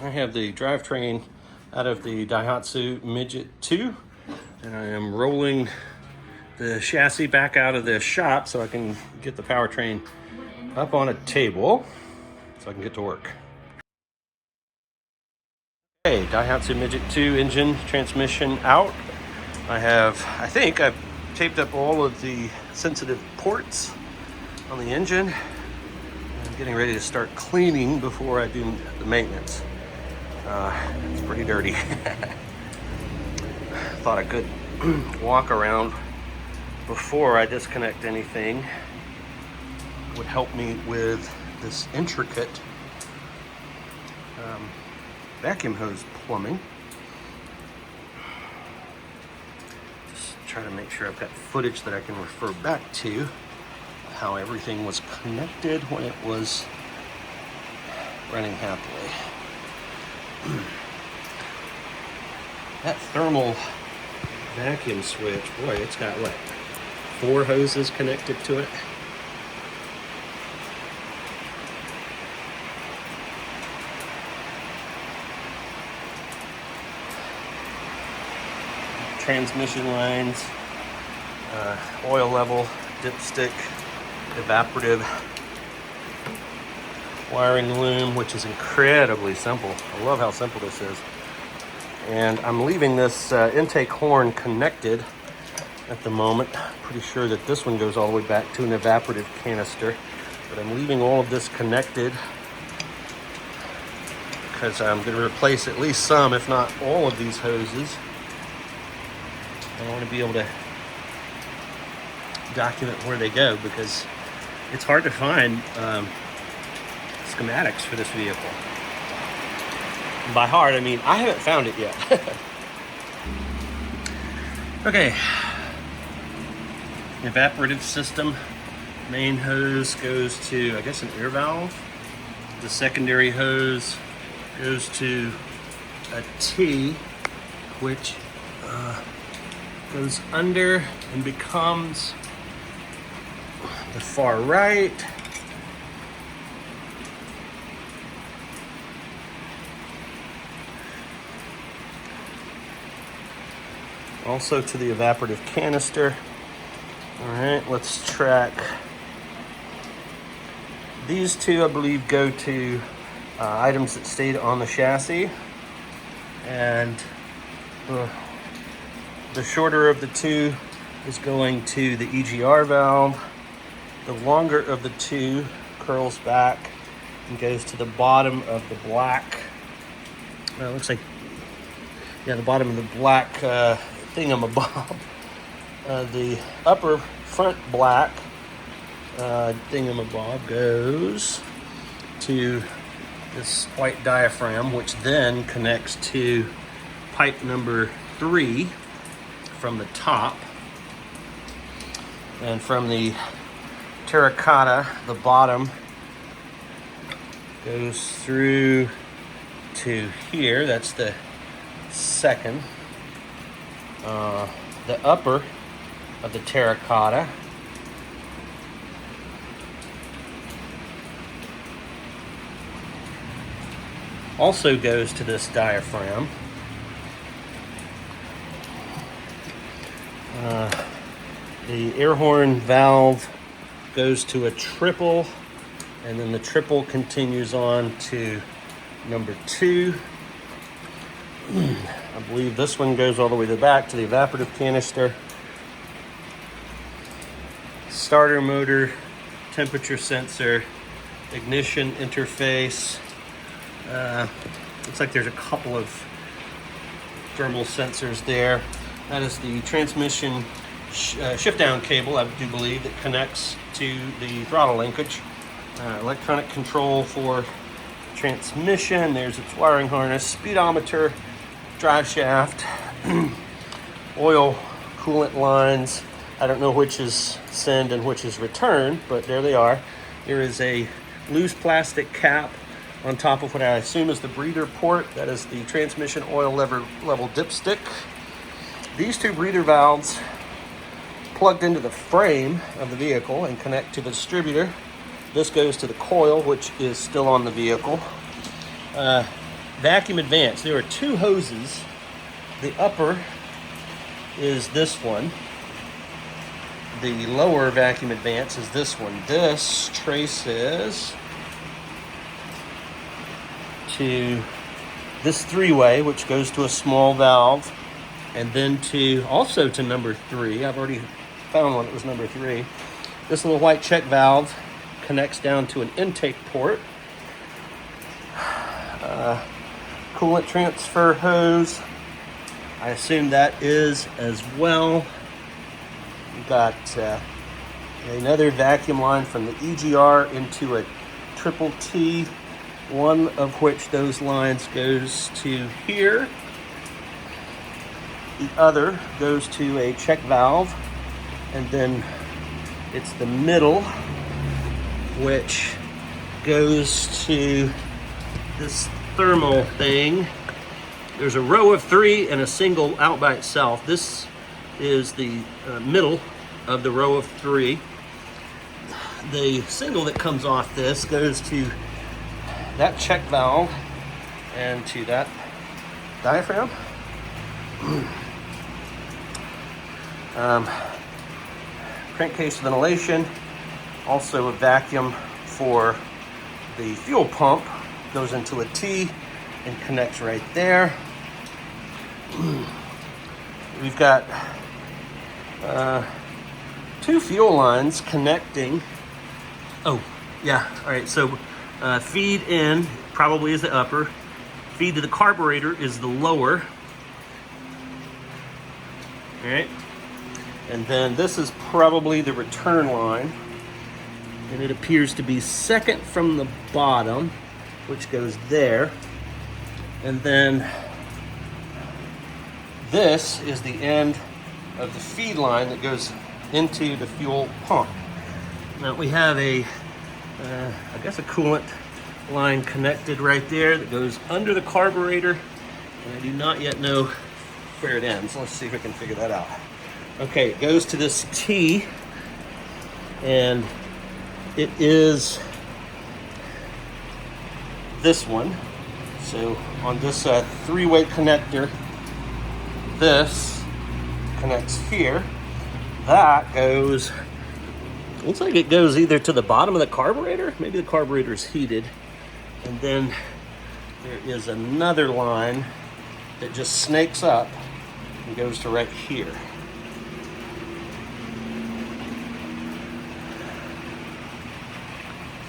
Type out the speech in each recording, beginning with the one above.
I have the drivetrain out of the Daihatsu Midget II, and I am rolling the chassis back out of the shop so I can get the powertrain up on a table so I can get to work. Okay, Daihatsu Midget II engine transmission out. I think I've taped up all of the sensitive ports on the engine. I'm getting ready to start cleaning before I do the maintenance. It's pretty dirty. Thought I could walk around before I disconnect anything. It would help me with this intricate vacuum hose plumbing. Just try to make sure I've got footage that I can refer back to how everything was connected when it was running happily. That thermal vacuum switch, boy, it's got what, 4 hoses connected to it? Transmission lines, oil level, dipstick, evaporative, wiring loom, which is incredibly simple. I love how simple this is. And I'm leaving this intake horn connected at the moment. Pretty sure that this one goes all the way back to an evaporative canister, but I'm leaving all of this connected because I'm going to replace at least some, if not all of these hoses. I want to be able to document where they go because it's hard to find schematics for this vehicle. And by hard, I mean I haven't found it yet. Okay. Evaporative system. Main hose goes to, I guess, an air valve. The secondary hose goes to a T, which goes under and becomes the far right. Also to the evaporative canister. All right, let's track. These two, I believe, go to items that stayed on the chassis. And the shorter of the two is going to the EGR valve. The longer of the two curls back and goes to the bottom of the black. It looks like, yeah, the bottom of the black thingamabob. The upper front black thingamabob goes to this white diaphragm, which then connects to pipe number 3 from the top. And from the terracotta, the bottom goes through to here. That's the second. The upper of the terracotta also goes to this diaphragm. The air horn valve goes to a triple, and then the triple continues on to number 2. I believe this one goes all the way to the back to the evaporative canister. Starter motor, temperature sensor, ignition interface. Looks like there's a couple of thermal sensors there. That is the transmission shift down cable, I do believe, that connects to the throttle linkage. Electronic control for transmission. There's its wiring harness, speedometer, drive shaft, oil coolant lines. I don't know which is send and which is return, but there they are. There is a loose plastic cap on top of what I assume is the breather port. That is the transmission oil level dipstick. These two breather valves plugged into the frame of the vehicle and connect to the distributor. This goes to the coil, which is still on the vehicle. vacuum advance. There are two hoses. The upper is this one. The lower vacuum advance is this one. This traces to this three-way, which goes to a small valve, and then also to number 3. I've already found one that was number 3. This little white check valve connects down to an intake port. Coolant transfer hose, I assume that is as well. We've got another vacuum line from the EGR into a triple T, one of which those lines goes to here. The other goes to a check valve, and then it's the middle which goes to this thermal thing. There's a row of 3 and a single out by itself. This is the middle of the row of 3. The single that comes off this goes to that check valve and to that diaphragm. Crankcase ventilation, also a vacuum for the fuel pump, goes into a T and connects right there. We've got 2 fuel lines connecting. Oh, yeah, all right, so feed in probably is the upper. Feed to the carburetor is the lower. All right, and then this is probably the return line, and it appears to be second from the bottom, which goes there. And then this is the end of the feed line that goes into the fuel pump. Now we have I guess a coolant line connected right there that goes under the carburetor, and I do not yet know where it ends. Let's see if we can figure that out. Okay, it goes to this T, and it is this one. So on this 3-way connector, this connects here. That goes, looks like it goes either to the bottom of the carburetor, maybe the carburetor is heated, and then there is another line that just snakes up and goes to right here.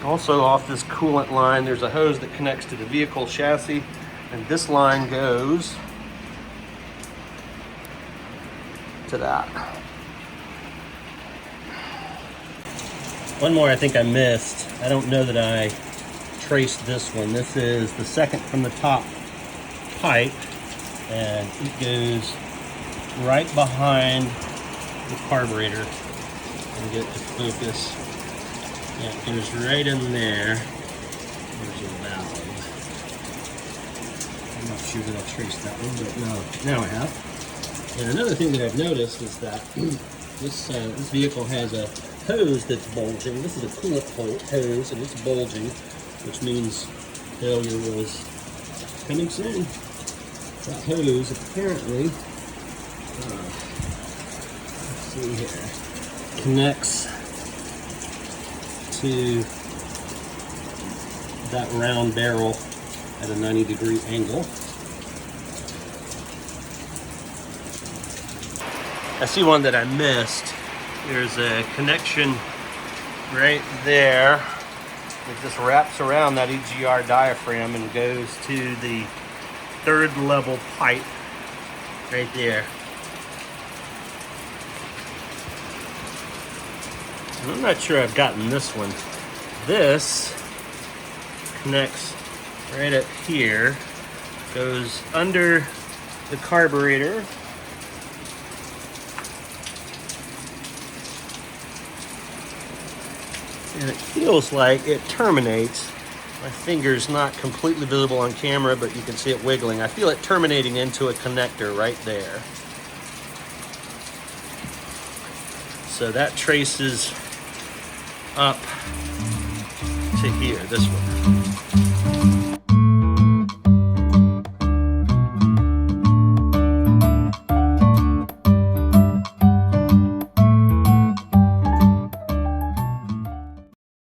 Also off this coolant line, there's a hose that connects to the vehicle chassis, and this line goes to that. One more I think I missed. I don't know that I traced this one. This is the second from the top pipe, and it goes right behind the carburetor. Let me get it to focus. Yeah, it goes right in there. There's a valve. I'm not sure that I traced that one, but now I have. And another thing that I've noticed is that this vehicle has a hose that's bulging. This is a coolant hose, and it's bulging, which means failure was coming soon. That hose apparently, let's see here, connects to that round barrel at a 90-degree angle. I see one that I missed. There's a connection right there. It just wraps around that EGR diaphragm and goes to the 3rd level pipe right there. And I'm not sure I've gotten this one. This connects right up here, goes under the carburetor, and it feels like it terminates. My finger's not completely visible on camera, but you can see it wiggling. I feel it terminating into a connector right there. So that traces up to here, this one.